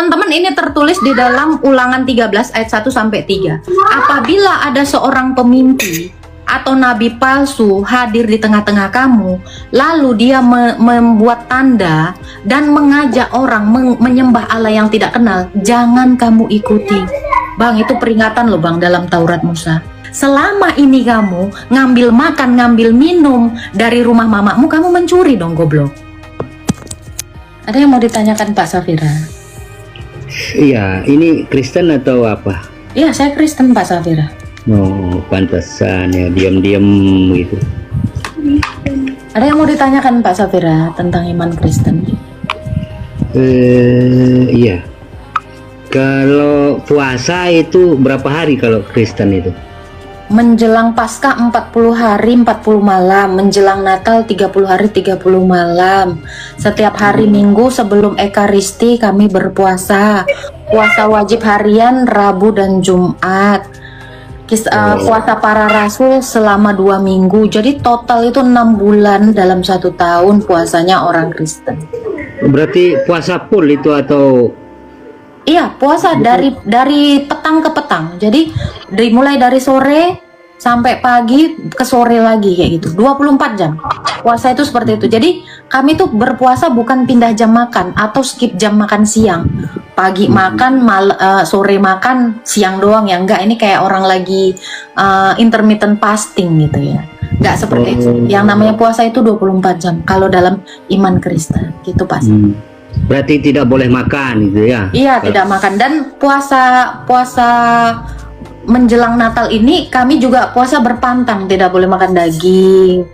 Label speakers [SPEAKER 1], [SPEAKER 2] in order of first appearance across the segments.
[SPEAKER 1] teman-teman, ini tertulis di dalam Ulangan 13 ayat 1 sampai 3. Apabila ada seorang pemimpi atau nabi palsu hadir di tengah-tengah kamu, lalu dia membuat tanda dan mengajak orang menyembah Allah yang tidak kenal, jangan kamu ikuti. Bang, itu peringatan loh Bang dalam Taurat Musa. Selama ini kamu ngambil makan, ngambil minum dari rumah mamamu, kamu mencuri dong, goblok. Ada yang mau ditanyakan Pak Safira?
[SPEAKER 2] Iya, ini Kristen atau apa?
[SPEAKER 1] Iya, saya Kristen Pak Safira.
[SPEAKER 2] Oh, pantesan ya diam-diam gitu.
[SPEAKER 1] Ada yang mau ditanyakan Pak Safira tentang iman Kristen?
[SPEAKER 2] Iya. Kalau puasa itu berapa hari kalau Kristen itu?
[SPEAKER 1] Menjelang Paskah 40 hari 40 malam, menjelang Natal 30 hari 30 malam. Setiap hari Minggu sebelum Ekaristi kami berpuasa. Puasa wajib harian Rabu dan Jumat. Puasa para rasul selama 2 minggu. Jadi total itu 6 bulan dalam 1 tahun puasanya orang Kristen.
[SPEAKER 2] Berarti puasa full itu atau?
[SPEAKER 1] Iya, puasa dari petang ke petang. Jadi dimulai dari sore sampai pagi ke sore lagi kayak gitu. 24 jam. Puasa itu seperti itu. Jadi kami tuh berpuasa bukan pindah jam makan atau skip jam makan siang. Pagi makan, sore makan, siang doang ya. Enggak, ini kayak orang lagi intermittent fasting gitu ya. Enggak seperti itu. Yang namanya puasa itu 24 jam kalau dalam iman Kristen gitu Pak.
[SPEAKER 2] Berarti tidak boleh makan gitu ya?
[SPEAKER 1] Iya, tidak makan. Dan puasa menjelang Natal ini kami juga puasa berpantang, tidak boleh makan daging,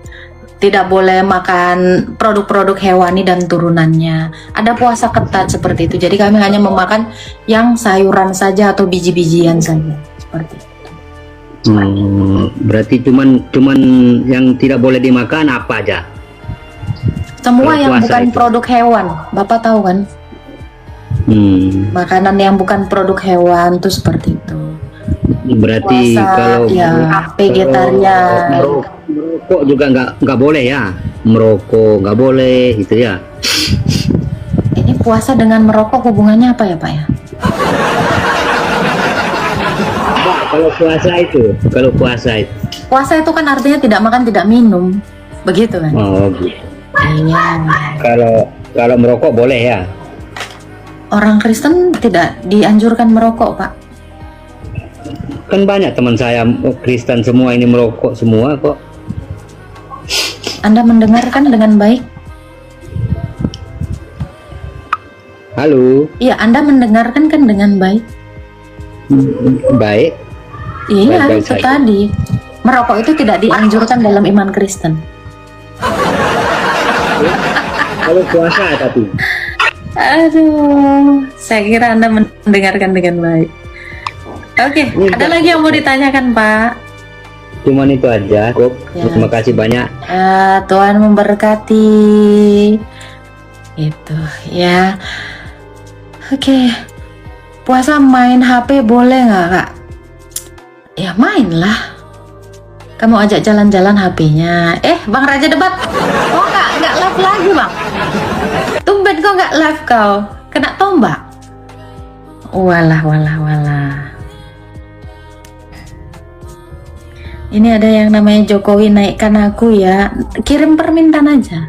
[SPEAKER 1] tidak boleh makan produk-produk hewani dan turunannya. Ada puasa ketat seperti itu. Jadi kami hanya memakan yang sayuran saja atau biji-bijian saja seperti itu.
[SPEAKER 2] Berarti cuman yang tidak boleh dimakan apa aja?
[SPEAKER 1] Semua
[SPEAKER 2] kalau
[SPEAKER 1] yang bukan
[SPEAKER 2] itu
[SPEAKER 1] produk hewan, Bapak tahu kan? Makanan yang bukan produk hewan tuh seperti itu.
[SPEAKER 2] Berarti
[SPEAKER 1] puasa,
[SPEAKER 2] kalau
[SPEAKER 1] ya vegetarian.
[SPEAKER 2] Merokok juga nggak boleh ya? Merokok nggak boleh gitu ya?
[SPEAKER 1] Ini puasa dengan merokok hubungannya apa ya Pak ya?
[SPEAKER 2] Kalau puasa itu?
[SPEAKER 1] Puasa itu kan artinya tidak makan, tidak minum, begitu kan?
[SPEAKER 2] Oh gitu.
[SPEAKER 1] Iya.
[SPEAKER 2] Kalau merokok boleh ya?
[SPEAKER 1] Orang Kristen tidak dianjurkan merokok, Pak.
[SPEAKER 2] Kan banyak teman saya Kristen semua ini merokok semua kok.
[SPEAKER 1] Anda mendengarkan dengan baik?
[SPEAKER 2] Halo?
[SPEAKER 1] Iya, Anda mendengarkan kan dengan baik?
[SPEAKER 2] Baik.
[SPEAKER 1] Iya,
[SPEAKER 2] Baik-baik
[SPEAKER 1] itu
[SPEAKER 2] saja.
[SPEAKER 1] tadi. Merokok itu tidak dianjurkan dalam iman Kristen.
[SPEAKER 2] Kalau puasa tapi.
[SPEAKER 1] Aduh, saya kira Anda mendengarkan dengan baik. Oke, ada lagi yang mau ditanyakan, Pak?
[SPEAKER 2] Cuman itu aja, Kok.
[SPEAKER 1] Ya.
[SPEAKER 2] Terima kasih banyak.
[SPEAKER 1] Tuhan memberkati. Itu ya. Oke. Puasa main HP boleh nggak, Kak? Ya mainlah. Kamu ajak jalan-jalan HP-nya. Bang Raja Debat. Kok nggak live lagi, Bang? Tumben kok nggak live kau? Kena tombak. Walah. Ini ada yang namanya Jokowi naikkan aku ya. Kirim permintaan aja.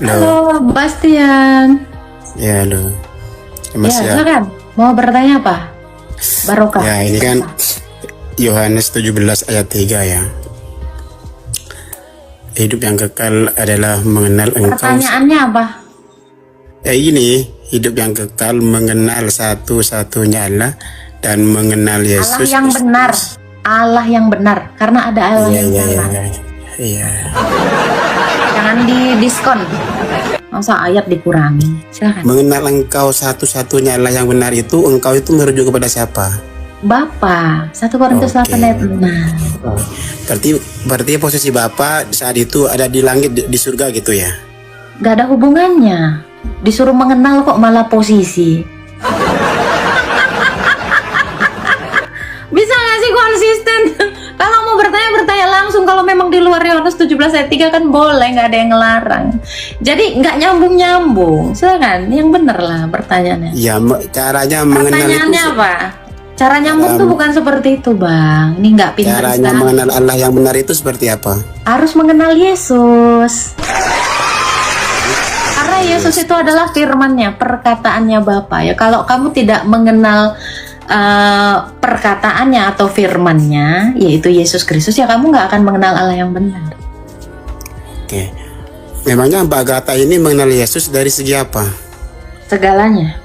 [SPEAKER 1] Halo, Bastian.
[SPEAKER 3] Ya, halo. Mas ya.
[SPEAKER 1] Silakan. Mau bertanya apa? Barokah.
[SPEAKER 3] Ya, ini kan Yohanes 17 ayat 3 ya. Hidup yang kekal adalah mengenal engkau.
[SPEAKER 1] Pertanyaannya apa?
[SPEAKER 3] Ini hidup yang kekal mengenal satu-satunya Allah dan mengenal Yesus.
[SPEAKER 1] Allah yang benar. Allah yang benar. Karena ada Allah yang salah.
[SPEAKER 3] Iya.
[SPEAKER 1] Jangan didiskon. Masa ayat dikurangi. Silakan.
[SPEAKER 3] Mengenal engkau satu-satunya Allah yang benar itu, engkau itu merujuk kepada siapa?
[SPEAKER 1] Bapa. 1 Korintus 8 ayat 6.
[SPEAKER 3] Berarti posisi Bapa saat itu ada di langit, di surga gitu ya?
[SPEAKER 1] Gak ada hubungannya. Disuruh mengenal kok malah posisi. Bisa gak sih konsisten? Kalau mau bertanya langsung kalau memang di luar Yohanes 17 ayat 3 kan boleh, nggak ada yang ngelarang. Jadi nggak nyambung-nyambung. Silakan, yang bener lah pertanyaannya.
[SPEAKER 3] Ya, caranya mengenal
[SPEAKER 1] Pertanyaannya
[SPEAKER 3] itu.
[SPEAKER 1] apa? Cara nyambung tuh bukan seperti itu, Bang. Ini nggak pintar
[SPEAKER 3] Caranya
[SPEAKER 1] sekali.
[SPEAKER 3] mengenal Allah yang benar itu seperti apa?
[SPEAKER 1] Harus mengenal Yesus. Karena Yesus itu adalah firman-Nya, perkataannya Bapa. Ya, kalau kamu tidak mengenal perkataannya atau firman-Nya, yaitu Yesus Kristus, ya kamu nggak akan mengenal Allah yang benar.
[SPEAKER 3] Oke. Memangnya Mbak Agatha ini mengenal Yesus dari segi apa?
[SPEAKER 1] Segalanya.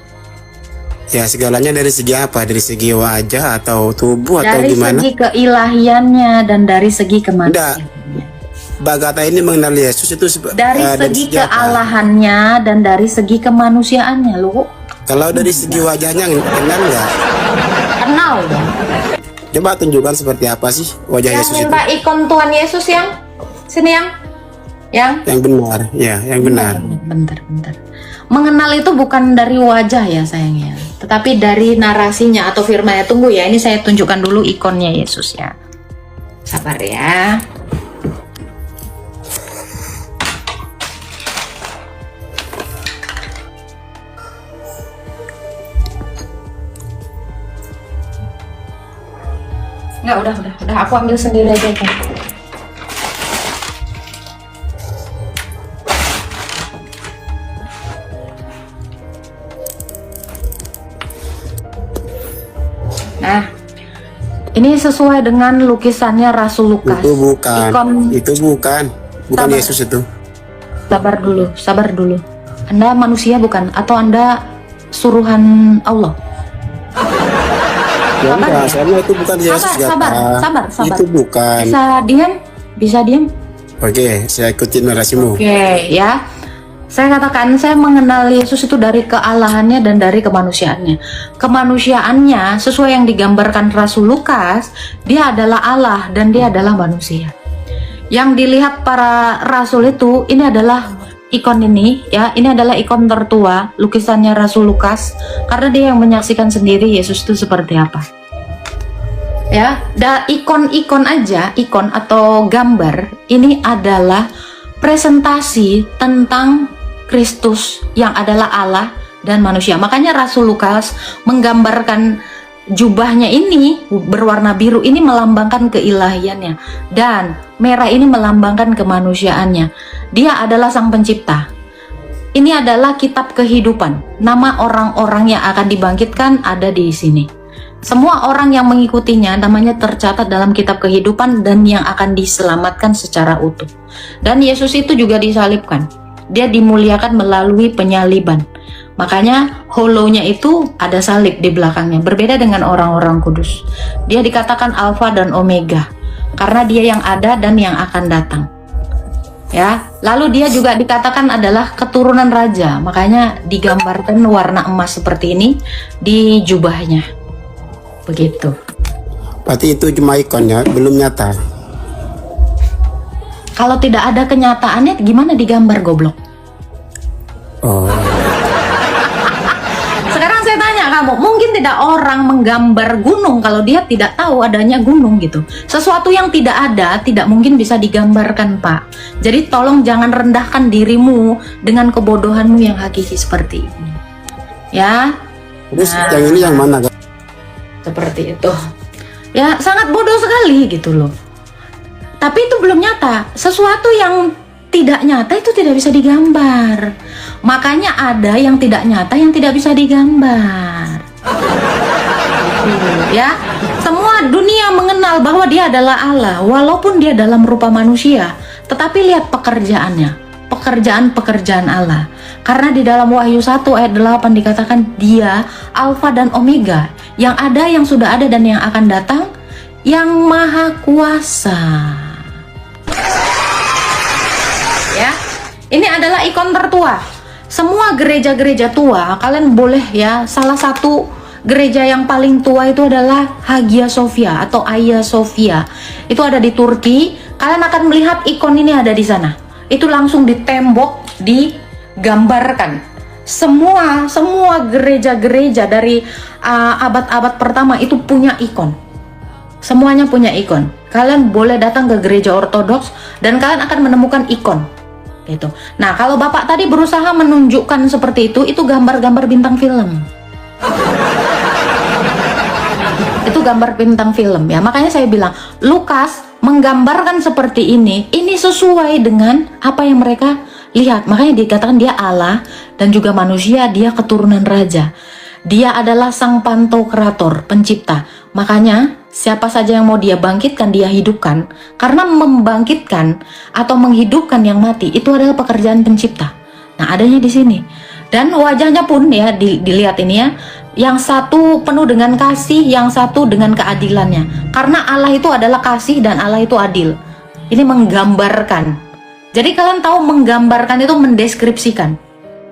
[SPEAKER 3] Ya, segalanya dari segi apa? Dari segi wajah atau tubuh atau
[SPEAKER 1] Dari
[SPEAKER 3] gimana?
[SPEAKER 1] segi keilahiannya dan dari segi kemanusiaan.
[SPEAKER 3] Mbak Agatha ini mengenal Yesus itu
[SPEAKER 1] Dari segi
[SPEAKER 3] apa?
[SPEAKER 1] kealahannya dan dari segi kemanusiaannya, lu
[SPEAKER 3] Kalau dari segi wajahnya kenal nggak?
[SPEAKER 1] kenal ya.
[SPEAKER 3] Coba tunjukkan seperti apa sih wajah
[SPEAKER 1] Yang
[SPEAKER 3] Yesus itu?
[SPEAKER 1] minta ikon Tuhan Yesus yang sini yang
[SPEAKER 3] Yang benar, ya, yang benar.
[SPEAKER 1] bentar. Mengenal itu bukan dari wajah ya sayangnya, tetapi dari narasinya atau firman-Nya. Tunggu ya, ini saya tunjukkan dulu ikonnya Yesus ya. Sabar ya. Enggak, udah aku ambil sendiri aja kan. Nah, ini sesuai dengan lukisannya Rasul Lukas.
[SPEAKER 3] Itu bukan,
[SPEAKER 1] Ikon-
[SPEAKER 3] itu bukan
[SPEAKER 1] Sabar.
[SPEAKER 3] Yesus itu.
[SPEAKER 1] Sabar dulu. Anda manusia bukan? Atau Anda suruhan Allah?
[SPEAKER 3] Ya
[SPEAKER 1] Sabar
[SPEAKER 3] enggak,
[SPEAKER 1] ya?
[SPEAKER 3] soalnya itu bukan Yesus.
[SPEAKER 1] Sabar.
[SPEAKER 3] Itu bukan.
[SPEAKER 1] Bisa diam?
[SPEAKER 3] Oke, saya ikutin narasimu.
[SPEAKER 1] Oke, ya. Saya katakan saya mengenal Yesus itu dari kealahannya dan dari kemanusiaannya. Kemanusiaannya sesuai yang digambarkan Rasul Lukas, dia adalah Allah dan dia adalah manusia. Yang dilihat para rasul itu, ini adalah ikon ini, ya. Ini adalah ikon tertua lukisannya Rasul Lukas, karena dia yang menyaksikan sendiri Yesus itu seperti apa. Ya, ikon-ikon aja, ikon atau gambar ini adalah presentasi tentang Kristus yang adalah Allah dan manusia. Makanya Rasul Lukas menggambarkan jubahnya ini berwarna biru ini melambangkan keilahiannya, dan merah ini melambangkan kemanusiaannya. Dia adalah sang pencipta. Ini adalah kitab kehidupan. Nama orang-orang yang akan dibangkitkan ada di sini. Semua orang yang mengikutinya namanya tercatat dalam kitab kehidupan dan yang akan diselamatkan secara utuh. Dan Yesus itu juga disalibkan. Dia dimuliakan melalui penyaliban. Makanya holonya itu ada salib di belakangnya. Berbeda dengan orang-orang kudus. Dia dikatakan Alfa dan Omega karena dia yang ada dan yang akan datang. Ya, lalu dia juga dikatakan adalah keturunan raja. Makanya digambarkan warna emas seperti ini di jubahnya. Begitu.
[SPEAKER 3] Berarti itu cuma ikonnya, belum nyata.
[SPEAKER 1] Kalau tidak ada kenyataannya gimana digambar, goblok?
[SPEAKER 3] Oh,
[SPEAKER 1] Sekarang saya tanya kamu, mungkin tidak orang menggambar gunung kalau dia tidak tahu adanya gunung gitu. Sesuatu yang tidak ada tidak mungkin bisa digambarkan, Pak. Jadi tolong jangan rendahkan dirimu dengan kebodohanmu yang hakiki seperti ini. Ya,
[SPEAKER 3] terus
[SPEAKER 1] Nah.
[SPEAKER 3] yang ini yang mana?
[SPEAKER 1] seperti itu. Ya, sangat bodoh sekali gitu loh. Tapi itu belum nyata. Sesuatu yang tidak nyata itu tidak bisa digambar. Makanya ada yang tidak nyata yang tidak bisa digambar. Ya, semua dunia mengenal bahwa dia adalah Allah walaupun dia dalam rupa manusia. Tetapi lihat pekerjaannya. Pekerjaan Allah. Karena di dalam Wahyu 1 ayat 8 dikatakan dia Alfa dan Omega, yang ada, yang sudah ada dan yang akan datang, yang maha kuasa. Ya, ini adalah ikon tertua. Semua gereja-gereja tua, kalian boleh ya, salah satu gereja yang paling tua itu adalah Hagia Sophia atau Hagia Sophia. Itu ada di Turki. Kalian akan melihat ikon ini ada di sana. Itu langsung di tembok digambarkan. Semua gereja-gereja dari abad-abad pertama itu punya ikon. Semuanya punya ikon. Kalian boleh datang ke gereja ortodoks dan kalian akan menemukan ikon gitu. Nah, kalau Bapak tadi berusaha menunjukkan seperti itu gambar-gambar bintang film. Itu gambar bintang film ya. Makanya saya bilang, Lukas menggambarkan seperti ini sesuai dengan apa yang mereka lihat. Makanya dikatakan dia Allah dan juga manusia, dia keturunan raja. Dia adalah sang pantokrator, pencipta. Makanya siapa saja yang mau dia bangkitkan, dia hidupkan. Karena membangkitkan atau menghidupkan yang mati itu adalah pekerjaan pencipta. Nah, adanya di sini. Dan wajahnya pun ya dilihat ini ya. Yang satu penuh dengan kasih, yang satu dengan keadilannya. Karena Allah itu adalah kasih dan Allah itu adil. Ini menggambarkan. Jadi kalian tahu menggambarkan itu mendeskripsikan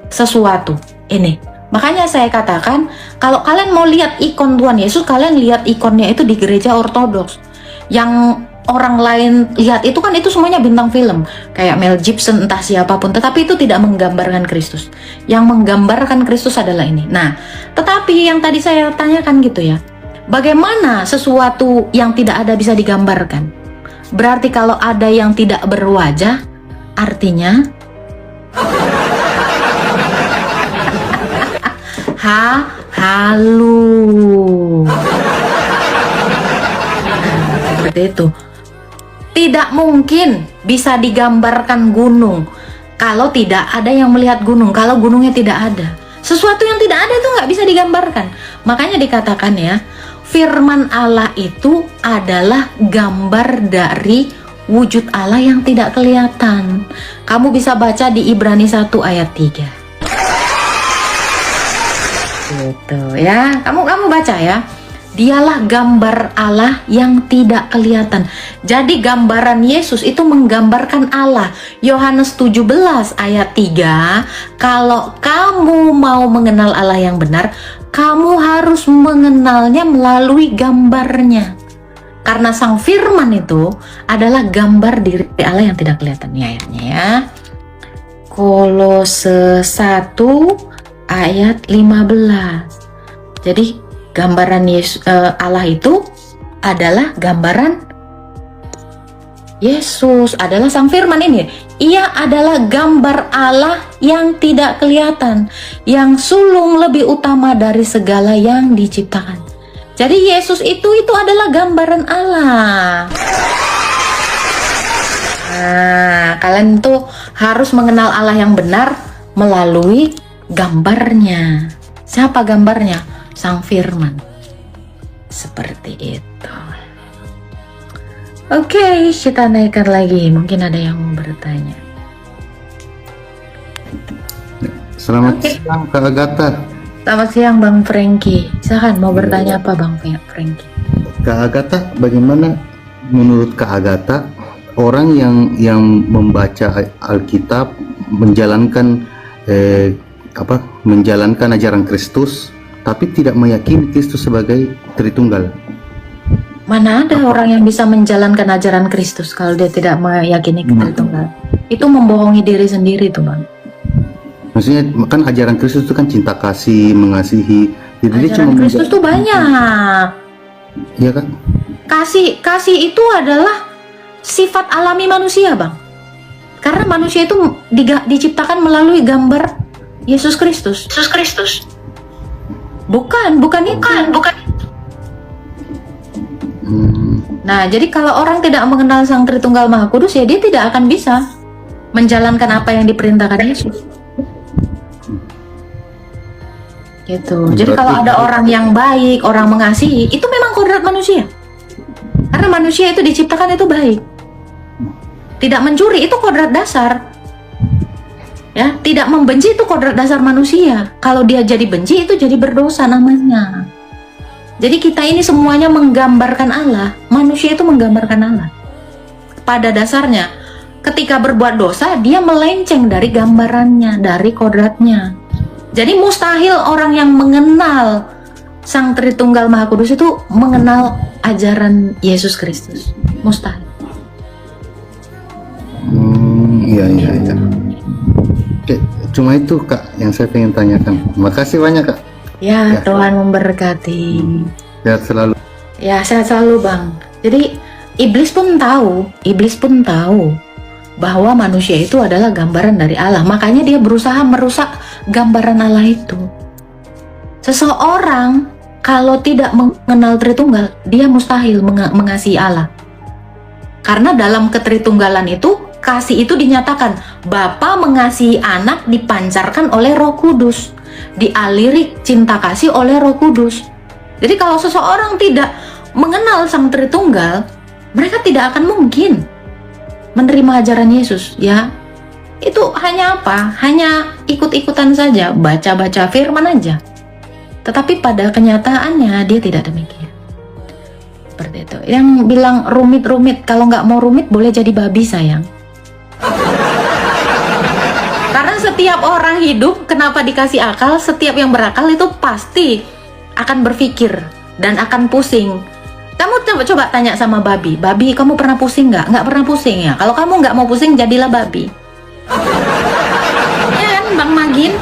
[SPEAKER 1] sesuatu. Ini. Makanya saya katakan, kalau kalian mau lihat ikon Tuhan Yesus, kalian lihat ikonnya itu di gereja ortodoks. Yang orang lain lihat itu kan itu semuanya bintang film. Kayak Mel Gibson, entah siapapun. Tetapi itu tidak menggambarkan Kristus. Yang menggambarkan Kristus adalah ini. Nah, tetapi yang tadi saya tanyakan gitu ya. Bagaimana sesuatu yang tidak ada bisa digambarkan? Berarti kalau ada yang tidak berwajah, artinya halu. Seperti itu. Tidak mungkin bisa digambarkan gunung kalau tidak ada yang melihat gunung, kalau gunungnya tidak ada. Sesuatu yang tidak ada itu nggak bisa digambarkan. Makanya dikatakan ya, firman Allah itu adalah gambar dari wujud Allah yang tidak kelihatan. Kamu bisa baca di Ibrani 1 ayat 3. Gitu ya, kamu baca ya. Dialah gambar Allah yang tidak kelihatan. Jadi gambaran Yesus itu menggambarkan Allah. Yohanes 17 ayat 3, kalau kamu mau mengenal Allah yang benar, kamu harus mengenalnya melalui gambarnya. Karena sang firman itu adalah gambar diri Allah yang tidak kelihatan. Ini ayatnya ya. Kolose 1 ayat 15. Jadi gambaran Yesus, Allah itu adalah gambaran Yesus, adalah sang firman ini. Ia adalah gambar Allah yang tidak kelihatan, yang sulung lebih utama dari segala yang diciptakan. Jadi Yesus itu adalah gambaran Allah. Nah, kalian tuh harus mengenal Allah yang benar melalui gambarnya. Siapa gambarnya? Sang firman. Seperti itu. Oke, kita naikkan lagi. Mungkin ada yang mau bertanya.
[SPEAKER 4] Selamat siang Kak Agatha.
[SPEAKER 1] Selamat siang Bang Frankie. Silakan mau bertanya apa Bang Frankie?
[SPEAKER 4] Kak Agatha, bagaimana menurut Kak Agatha orang yang membaca Alkitab menjalankan menjalankan ajaran Kristus tapi tidak meyakini Kristus sebagai Tritunggal?
[SPEAKER 1] Mana ada orang yang bisa menjalankan ajaran Kristus kalau dia tidak meyakini Tritunggal? Itu membohongi diri sendiri tuh Bang.
[SPEAKER 4] Maksudnya kan ajaran Kristus itu kan cinta kasih, mengasihi. Jadi dia
[SPEAKER 1] Ajaran
[SPEAKER 4] cuma
[SPEAKER 1] Kristus tuh banyak.
[SPEAKER 4] Iya kan?
[SPEAKER 1] Kasih itu adalah sifat alami manusia Bang. Karena manusia itu diciptakan melalui gambar Yesus Kristus. Bukan itu. Nah, jadi kalau orang tidak mengenal Sang Tritunggal Maha Kudus, ya dia tidak akan bisa menjalankan apa yang diperintahkan Yesus. Gitu. Jadi kalau ada orang yang baik, orang mengasihi, itu memang kodrat manusia. Karena manusia itu diciptakan itu baik. Tidak mencuri itu kodrat dasar. Ya, tidak membenci itu kodrat dasar manusia. Kalau dia jadi benci itu jadi berdosa namanya. Jadi kita ini semuanya menggambarkan Allah. Manusia itu menggambarkan Allah. Pada dasarnya, ketika berbuat dosa, dia melenceng dari gambarannya, dari kodratnya. Jadi mustahil orang yang mengenal Sang Tritunggal Maha Kudus itu mengenal ajaran Yesus Kristus. Mustahil.
[SPEAKER 4] Iya. Oke, cuma itu Kak yang saya pengen tanyakan. Makasih banyak Kak.
[SPEAKER 1] Ya, Tuhan memberkati.
[SPEAKER 4] Sehat selalu.
[SPEAKER 1] Ya, sehat selalu Bang. Jadi Iblis pun tahu bahwa manusia itu adalah gambaran dari Allah. Makanya dia berusaha merusak gambaran Allah itu. Seseorang kalau tidak mengenal Tritunggal, dia mustahil mengasihi Allah. Karena dalam ketritunggalan itu, kasih itu dinyatakan, Bapa mengasihi anak dipancarkan oleh Roh Kudus, dialiri cinta kasih oleh Roh Kudus. Jadi kalau seseorang tidak mengenal Sang Tritunggal, mereka tidak akan mungkin menerima ajaran Yesus, ya. Itu hanya apa? Hanya ikut-ikutan saja, baca-baca firman aja. Tetapi pada kenyataannya dia tidak demikian. Seperti itu. Yang bilang rumit-rumit, kalau nggak mau rumit boleh jadi babi, sayang. Karena setiap orang hidup, kenapa dikasih akal? Setiap yang berakal itu pasti akan berpikir dan akan pusing. Kamu coba tanya sama babi, kamu pernah pusing nggak? Nggak pernah pusing ya? Kalau kamu nggak mau pusing, jadilah babi. Ya kan, Bang Magin,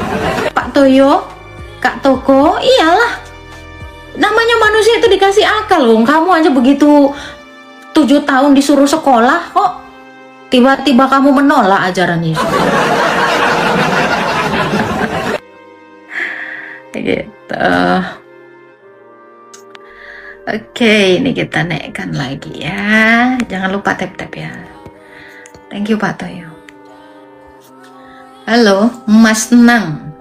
[SPEAKER 1] Pak Toyo, Kak Toko, iyalah. Namanya manusia itu dikasih akal loh. Kamu aja begitu 7 tahun disuruh sekolah, kok tiba-tiba kamu menolak ajaran Yesus. Gitu. Oke, ini kita naikkan lagi ya. Jangan lupa tap-tap ya. Thank you Pak Toyo. Halo, Mas Nang.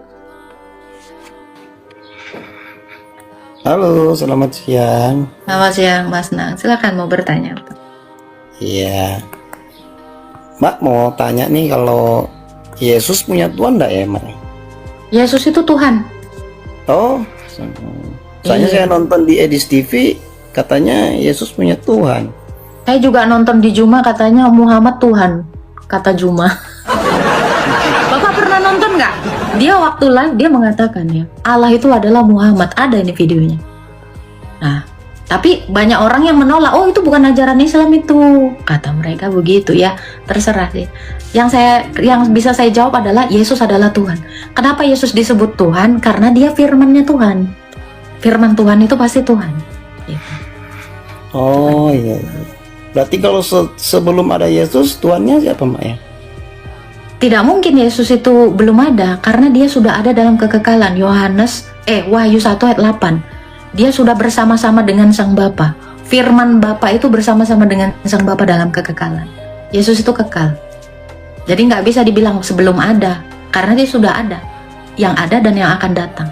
[SPEAKER 3] Halo, selamat siang.
[SPEAKER 1] Selamat siang Mas Nang. Silakan mau bertanya.
[SPEAKER 3] Iya. Mbak mau tanya nih, kalau Yesus punya Tuhan enggak ya, Mbak?
[SPEAKER 1] Yesus itu Tuhan.
[SPEAKER 3] Oh, soalnya saya nonton di Edis TV, katanya Yesus punya Tuhan.
[SPEAKER 1] Saya juga nonton di Juma, katanya Muhammad Tuhan, kata Juma. Bapak pernah nonton nggak? Dia waktu live dia mengatakan ya, Allah itu adalah Muhammad. Ada ini videonya. Nah, tapi banyak orang yang menolak. Oh, itu bukan ajaran Islam itu, kata mereka begitu ya. Terserah sih. Yang bisa saya jawab adalah Yesus adalah Tuhan. Kenapa Yesus disebut Tuhan? Karena dia firman-Nya Tuhan. Firman Tuhan itu pasti Tuhan. Gitu.
[SPEAKER 3] Oh iya. Berarti kalau sebelum ada Yesus, Tuhannya siapa, Mbak ya?
[SPEAKER 1] Tidak mungkin Yesus itu belum ada, karena dia sudah ada dalam kekekalan. Wahyu 1 ayat 8. Dia sudah bersama-sama dengan Sang Bapa. Firman Bapa itu bersama-sama dengan Sang Bapa dalam kekekalan. Yesus itu kekal. Jadi nggak bisa dibilang sebelum ada, karena dia sudah ada. Yang ada dan yang akan datang.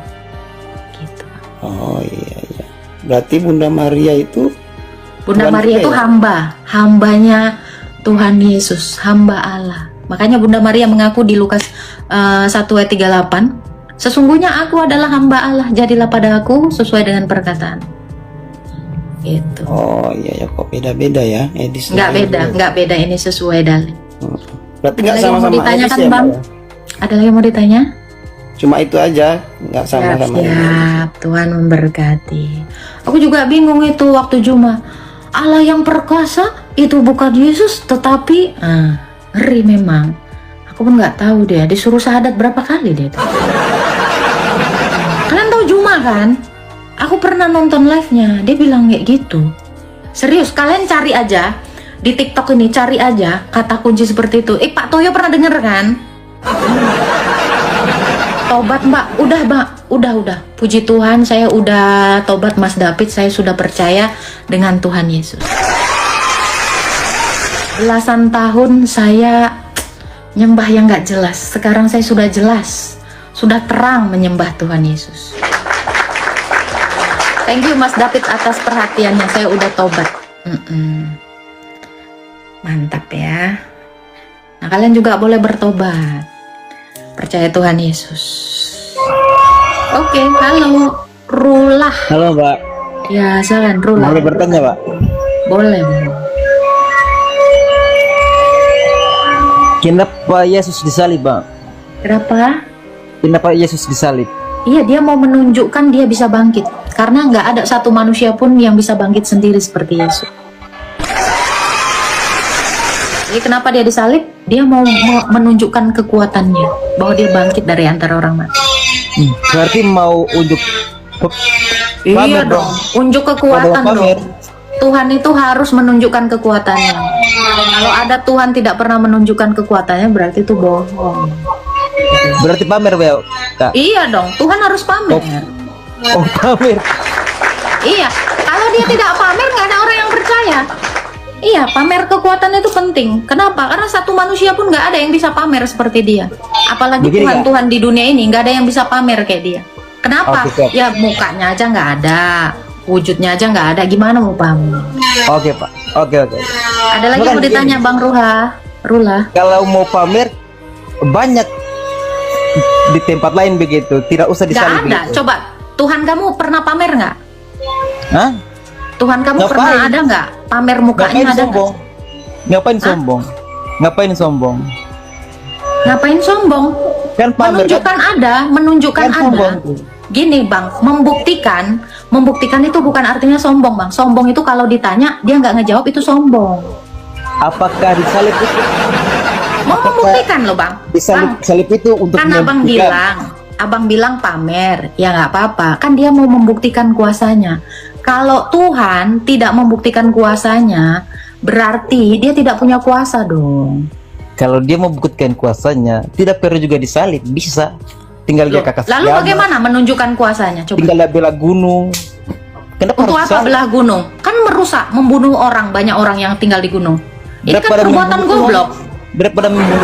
[SPEAKER 1] Gitu.
[SPEAKER 3] Oh iya. Berarti Bunda Maria itu
[SPEAKER 1] Bunda
[SPEAKER 3] Tuhan
[SPEAKER 1] Maria
[SPEAKER 3] juga
[SPEAKER 1] itu
[SPEAKER 3] ya?
[SPEAKER 1] hambanya Tuhan Yesus, hamba Allah. Makanya Bunda Maria mengaku di Lukas 1 ayat 38, sesungguhnya aku adalah hamba Allah, jadilah pada aku sesuai dengan perkataan. Gitu.
[SPEAKER 3] Oh iya ya, kok beda-beda ya Edis?
[SPEAKER 1] Nggak beda, ini sesuai dalil.
[SPEAKER 3] Berarti nggak
[SPEAKER 1] Ada lagi yang mau
[SPEAKER 3] sama-sama
[SPEAKER 1] ditanyakan,
[SPEAKER 3] Edis ya,
[SPEAKER 1] Bang?
[SPEAKER 3] Mbak ya?
[SPEAKER 1] Ada lagi yang mau ditanya?
[SPEAKER 3] Cuma itu aja, nggak sama-sama Edis.
[SPEAKER 1] Siap, Tuhan memberkati. Aku juga bingung itu waktu Juma. Allah yang perkasa itu bukan Yesus, tetapi ngeri memang. Aku pun nggak tahu dia disuruh syahadat berapa kali dia tuh. Kalian tahu Juma kan? Aku pernah nonton live-nya, dia bilang kayak gitu. Serius, kalian cari aja di TikTok ini, cari aja kata kunci seperti itu. Pak Toyo pernah denger kan? Tobat Mbak, udah. Puji Tuhan, saya udah tobat Mas David, saya sudah percaya dengan Tuhan Yesus. Belasan tahun saya nyembah yang gak jelas. Sekarang saya sudah jelas, sudah terang menyembah Tuhan Yesus. Thank you Mas David atas perhatiannya, saya udah tobat. Mantap ya. Nah kalian juga boleh bertobat. Percaya Tuhan Yesus. Oke, halo Rulah.
[SPEAKER 5] Halo Mbak,
[SPEAKER 1] Ya, silakan Rulah.
[SPEAKER 5] boleh bertanya Pak?
[SPEAKER 1] Boleh.
[SPEAKER 5] Kenapa Yesus disalib Bang?
[SPEAKER 1] Kenapa?
[SPEAKER 5] Kenapa Yesus disalib?
[SPEAKER 1] Iya, dia mau menunjukkan dia bisa bangkit. Karena nggak ada satu manusia pun yang bisa bangkit sendiri seperti Yesus. Jadi kenapa dia disalib? Dia mau menunjukkan kekuatannya, bahwa dia bangkit dari antara orang mati.
[SPEAKER 5] Berarti mau unjuk
[SPEAKER 1] Iya
[SPEAKER 5] pamer
[SPEAKER 1] dong, unjuk kekuatan
[SPEAKER 5] Pada pamer.
[SPEAKER 1] dong. Tuhan itu harus menunjukkan kekuatannya. Kalau ada Tuhan tidak pernah menunjukkan kekuatannya, berarti itu bohong.
[SPEAKER 5] Berarti pamer Bel, Kak.
[SPEAKER 1] Iya dong, Tuhan harus pamer.
[SPEAKER 5] Oh, pamer.
[SPEAKER 1] Iya, kalau dia tidak pamer nggak ada orang yang percaya. Iya, pamer kekuatan itu penting. Kenapa? Karena satu manusia pun nggak ada yang bisa pamer seperti dia. Apalagi
[SPEAKER 5] Begini,
[SPEAKER 1] Tuhan-Tuhan di dunia ini nggak ada yang bisa pamer kayak dia. Kenapa?
[SPEAKER 5] Oke, Kak.
[SPEAKER 1] Ya mukanya aja nggak ada, wujudnya aja nggak ada. Gimana mau pamer?
[SPEAKER 5] Oke, Pak. Oke.
[SPEAKER 1] Ada lagi
[SPEAKER 5] Bukan
[SPEAKER 1] mau ditanya
[SPEAKER 5] begini.
[SPEAKER 1] Bang Rula?
[SPEAKER 5] Kalau mau pamer banyak di tempat lain begitu, tidak usah
[SPEAKER 1] Nggak
[SPEAKER 5] disalib.
[SPEAKER 1] ada.
[SPEAKER 5] begitu.
[SPEAKER 1] Coba Tuhan kamu pernah pamer nggak?
[SPEAKER 5] Hah?
[SPEAKER 1] Tuhan kamu
[SPEAKER 5] Ngapain?
[SPEAKER 1] pernah ada nggak pamer mukanya
[SPEAKER 5] Ngapain
[SPEAKER 1] ada nggak?
[SPEAKER 5] sombong? Ngapain sombong?
[SPEAKER 1] Ngapain sombong?
[SPEAKER 5] Kan pamer
[SPEAKER 1] Menunjukkan
[SPEAKER 5] kan?
[SPEAKER 1] ada, menunjukkan
[SPEAKER 5] Kan
[SPEAKER 1] ada.
[SPEAKER 5] sombong.
[SPEAKER 1] Gini Bang, membuktikan itu bukan artinya sombong Bang. Sombong itu kalau ditanya dia nggak ngejawab itu sombong.
[SPEAKER 5] Apakah disalib itu?
[SPEAKER 1] Mau membuktikan loh Bang. Bang,
[SPEAKER 5] Salib itu untuk
[SPEAKER 1] kan abang bilang pamer, ya nggak apa-apa. Kan dia mau membuktikan kuasanya. Kalau Tuhan tidak membuktikan kuasanya, berarti dia tidak punya kuasa dong.
[SPEAKER 5] Kalau dia membuktikan kuasanya, tidak perlu juga disalib, bisa. Tinggal dia kakak
[SPEAKER 1] Lalu bagaimana menunjukkan kuasanya? Coba.
[SPEAKER 5] Tinggal dia bela gunung. Kenapa
[SPEAKER 1] Untuk
[SPEAKER 5] harus
[SPEAKER 1] apa
[SPEAKER 5] disalib?
[SPEAKER 1] belah gunung? Kan merusak, membunuh orang, banyak orang yang tinggal di gunung. Ini kan
[SPEAKER 5] Daripada
[SPEAKER 1] perbuatan
[SPEAKER 5] membunuh
[SPEAKER 1] goblok.
[SPEAKER 5] Daripada membunuh.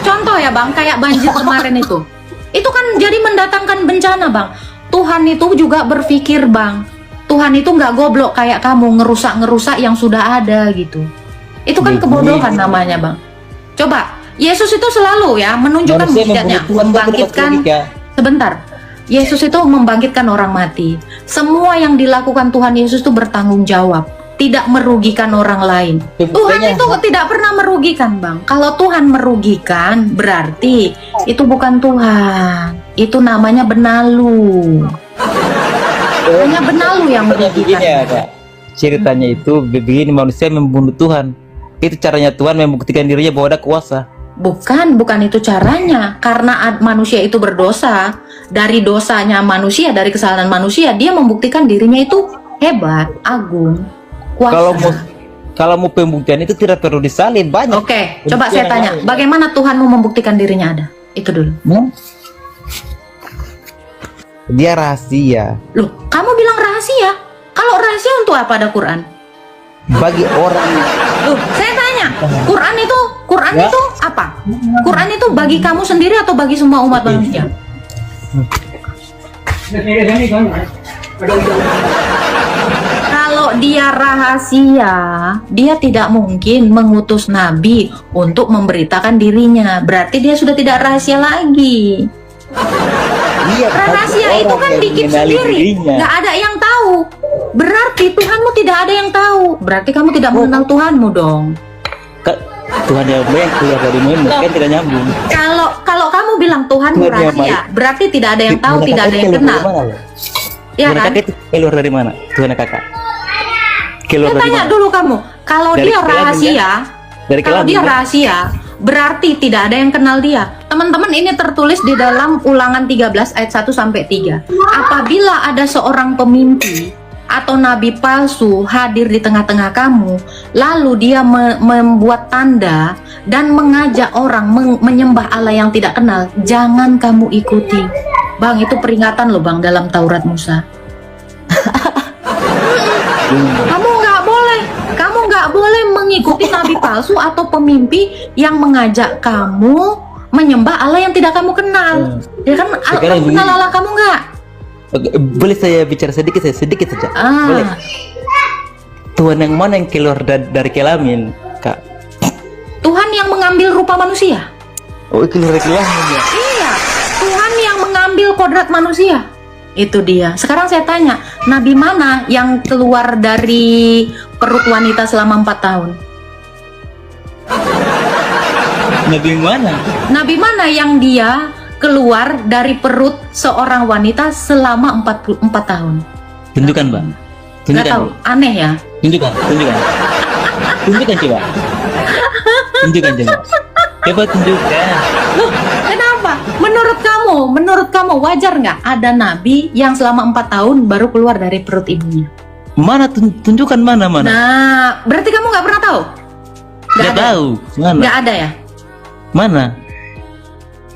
[SPEAKER 1] Contoh ya bang, kayak banjir kemarin itu kan jadi mendatangkan bencana bang. Tuhan itu juga berpikir bang, Tuhan itu nggak goblok kayak kamu ngerusak yang sudah ada gitu. Itu kan kebodohan namanya bang. Coba Yesus itu selalu ya menunjukkan
[SPEAKER 5] Manusia
[SPEAKER 1] mujizatnya,
[SPEAKER 5] membunuh Tuhan,
[SPEAKER 1] membangkitkan.
[SPEAKER 5] itu logika.
[SPEAKER 1] Sebentar, Yesus itu membangkitkan orang mati. Semua yang dilakukan Tuhan Yesus itu bertanggung jawab, tidak merugikan orang lain. Tuhan itu tidak pernah merugikan bang. Kalau Tuhan merugikan berarti itu bukan Tuhan. Itu namanya benalu. Hanya benalu yang
[SPEAKER 5] Begini
[SPEAKER 1] merugikan.
[SPEAKER 5] ya, Kak. Ceritanya itu begini, manusia membunuh Tuhan. Itu caranya Tuhan membuktikan dirinya bahwa ada kuasa.
[SPEAKER 1] Bukan itu caranya. Karena manusia itu berdosa. Dari dosanya manusia, dari kesalahan manusia, dia membuktikan dirinya itu hebat, agung, kuasa.
[SPEAKER 5] Kalau mau pembuktian itu tidak perlu disalib, banyak.
[SPEAKER 1] Oke, coba saya tanya, bagaimana Tuhan mau membuktikan dirinya ada? Itu dulu.
[SPEAKER 5] Dia rahasia.
[SPEAKER 1] Loh, kamu bilang rahasia? Kalau rahasia untuk apa ada Quran?
[SPEAKER 5] Bagi orang
[SPEAKER 1] Loh, saya tanya, Quran itu
[SPEAKER 5] Ya.
[SPEAKER 1] itu apa? Quran itu bagi kamu sendiri atau bagi semua umat manusia? Kalau dia rahasia, dia tidak mungkin mengutus nabi untuk memberitakan dirinya. Berarti dia sudah tidak rahasia lagi.
[SPEAKER 5] Iya,
[SPEAKER 1] Rahasia
[SPEAKER 5] bagi
[SPEAKER 1] itu
[SPEAKER 5] orang
[SPEAKER 1] kan
[SPEAKER 5] yang
[SPEAKER 1] bikin
[SPEAKER 5] mengenali
[SPEAKER 1] sendiri,
[SPEAKER 5] dirinya.
[SPEAKER 1] nggak ada yang tahu. Berarti Tuhanmu tidak ada yang tahu. Berarti kamu tidak mengenal Tuhanmu dong.
[SPEAKER 5] Tuhan yang keluar dari mulut kan tidak nyambung.
[SPEAKER 1] Kalau kamu bilang Tuhanmu
[SPEAKER 5] Tuhan yang
[SPEAKER 1] rahasia,
[SPEAKER 5] baik.
[SPEAKER 1] berarti tidak ada yang tahu,
[SPEAKER 5] Tuhan
[SPEAKER 1] tidak ada
[SPEAKER 5] kakak
[SPEAKER 1] yang
[SPEAKER 5] keluar
[SPEAKER 1] kenal.
[SPEAKER 5] dari mana, loh?
[SPEAKER 1] Ya
[SPEAKER 5] Tuhan
[SPEAKER 1] kan?
[SPEAKER 5] kakak itu keluar dari mana? Tuhan kakak. Keluar
[SPEAKER 1] Saya
[SPEAKER 5] dari
[SPEAKER 1] tanya
[SPEAKER 5] mana?
[SPEAKER 1] dulu kamu, kalau
[SPEAKER 5] Dari
[SPEAKER 1] dia
[SPEAKER 5] kelamin,
[SPEAKER 1] rahasia,
[SPEAKER 5] Dari
[SPEAKER 1] kalau
[SPEAKER 5] kelamin,
[SPEAKER 1] dia
[SPEAKER 5] kan?
[SPEAKER 1] rahasia, berarti tidak ada yang kenal dia. Teman-teman, ini tertulis di dalam Ulangan 13 ayat 1 sampai 3. Apabila ada seorang pemimpi atau nabi palsu hadir di tengah-tengah kamu, lalu dia membuat tanda dan mengajak orang menyembah Allah yang tidak kenal, jangan kamu ikuti. Bang, itu peringatan loh Bang dalam Taurat Musa. Kamu nggak boleh mengikuti nabi palsu atau pemimpi yang mengajak kamu menyembah Allah yang tidak kamu kenal. Ya kan,
[SPEAKER 5] Sekarang
[SPEAKER 1] kamu kenal
[SPEAKER 5] begini.
[SPEAKER 1] Allah kamu nggak?
[SPEAKER 5] Boleh saya bicara sedikit saja? Boleh. Tuhan yang mana yang keluar dari kelamin, Kak?
[SPEAKER 1] Tuhan yang mengambil rupa manusia.
[SPEAKER 5] Oh, keluar dari kelamin ya.
[SPEAKER 1] Iya, Tuhan yang mengambil kodrat manusia. Itu dia. Sekarang saya tanya, nabi mana yang keluar dari perut wanita selama 4 tahun?
[SPEAKER 5] Nabi mana?
[SPEAKER 1] Nabi mana yang dia keluar dari perut seorang wanita selama 44 tahun?
[SPEAKER 5] Tunjukkan, Mbak.
[SPEAKER 1] Nggak
[SPEAKER 5] Tunjukkan.
[SPEAKER 1] tahu, aneh ya.
[SPEAKER 5] Tunjukkan. Tunjukkan coba. Coba tunjukkan.
[SPEAKER 1] Loh, kenapa? Menurut kamu wajar nggak ada nabi yang selama 4 tahun baru keluar dari perut ibunya?
[SPEAKER 5] Mana tunjukkan mana?
[SPEAKER 1] Nah, berarti kamu nggak pernah tahu?
[SPEAKER 5] Nggak tahu. Mana?
[SPEAKER 1] Nggak ada ya?
[SPEAKER 5] Mana?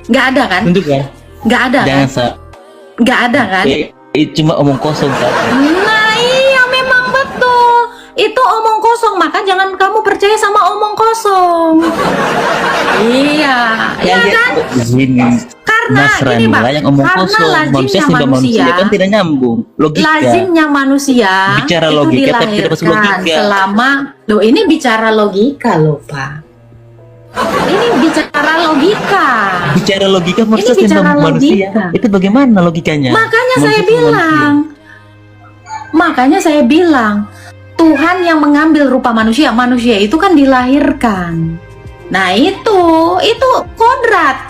[SPEAKER 1] Nggak ada kan?
[SPEAKER 5] Tunjukkan.
[SPEAKER 1] Nggak ada
[SPEAKER 5] Jangan
[SPEAKER 1] kan? Nggak ada kan?
[SPEAKER 5] cuma omong kosong kan.
[SPEAKER 1] Nah iya memang betul. Itu omong kosong, maka jangan kamu percaya sama omong kosong. Iya, iya kan? Karena
[SPEAKER 5] Nasrani
[SPEAKER 1] gini bang,
[SPEAKER 5] lah yang omong
[SPEAKER 1] karena
[SPEAKER 5] kosong. Manusia
[SPEAKER 1] lazimnya
[SPEAKER 5] sehingga manusia
[SPEAKER 1] manusia,
[SPEAKER 5] kan tidak nyambung. Logika.
[SPEAKER 1] lazimnya manusia
[SPEAKER 5] Bicara
[SPEAKER 1] itu
[SPEAKER 5] logika, tapi tidak masuk
[SPEAKER 1] dilahirkan
[SPEAKER 5] logika.
[SPEAKER 1] selama, loh ini bicara logika loh pak. Ini bicara logika.
[SPEAKER 5] Bicara logika manusia
[SPEAKER 1] Ini bicara
[SPEAKER 5] sehingga manusia.
[SPEAKER 1] logika.
[SPEAKER 5] Itu bagaimana logikanya?
[SPEAKER 1] Makanya
[SPEAKER 5] Manusia
[SPEAKER 1] saya
[SPEAKER 5] sehingga
[SPEAKER 1] bilang, makanya saya bilang, Tuhan yang mengambil rupa manusia, manusia itu kan dilahirkan. Nah itu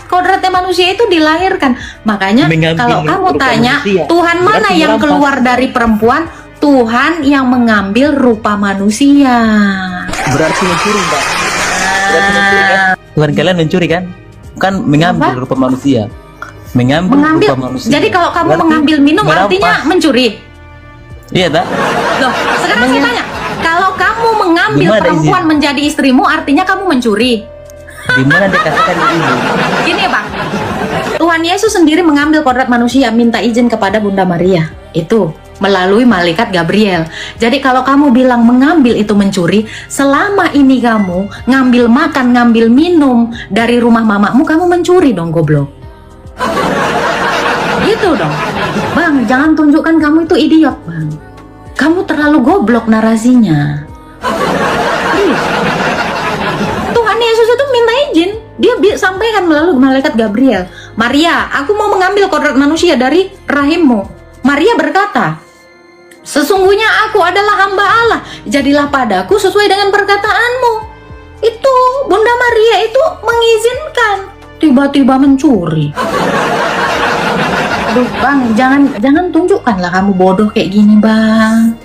[SPEAKER 1] kodratnya manusia itu dilahirkan. Makanya
[SPEAKER 5] Mengambil
[SPEAKER 1] kalau kamu
[SPEAKER 5] rupa
[SPEAKER 1] tanya
[SPEAKER 5] manusia.
[SPEAKER 1] Tuhan mana
[SPEAKER 5] Berarti
[SPEAKER 1] yang
[SPEAKER 5] merampas.
[SPEAKER 1] keluar dari perempuan, Tuhan yang mengambil rupa manusia.
[SPEAKER 5] Berarti mencuri, Mbak. Berarti mencuri kan? Tuhan kalian mencuri kan? Kan mengambil
[SPEAKER 1] Apa?
[SPEAKER 5] rupa manusia. Mengambil rupa manusia.
[SPEAKER 1] Jadi kalau kamu
[SPEAKER 5] Berarti
[SPEAKER 1] mengambil minum
[SPEAKER 5] merampas.
[SPEAKER 1] artinya mencuri.
[SPEAKER 5] Iya tak?
[SPEAKER 1] Loh, sekarang saya tanya, kalau kamu mengambil
[SPEAKER 5] Gimana
[SPEAKER 1] perempuan menjadi istrimu artinya kamu mencuri.
[SPEAKER 5] Di mana dikatakan itu?
[SPEAKER 1] Gini ya Bang, Tuhan Yesus sendiri mengambil kodrat manusia, minta izin kepada Bunda Maria. Itu melalui malaikat Gabriel. Jadi kalau kamu bilang mengambil itu mencuri, selama ini kamu ngambil makan, ngambil minum dari rumah mamamu, kamu mencuri dong goblok. Gitu dong. Bang, jangan tunjukkan kamu itu idiot, Bang. Kamu terlalu goblok narasinya. Ih. Tuhan Yesus itu minta izin. Dia sampaikan melalui malaikat Gabriel. Maria, aku mau mengambil kodrat manusia dari rahimmu. Maria berkata, sesungguhnya aku adalah hamba Allah. Jadilah padaku sesuai dengan perkataanmu. Itu Bunda Maria itu mengizinkan. Tiba-tiba mencuri. Aduh bang, jangan tunjukkanlah kamu bodoh kayak gini bang.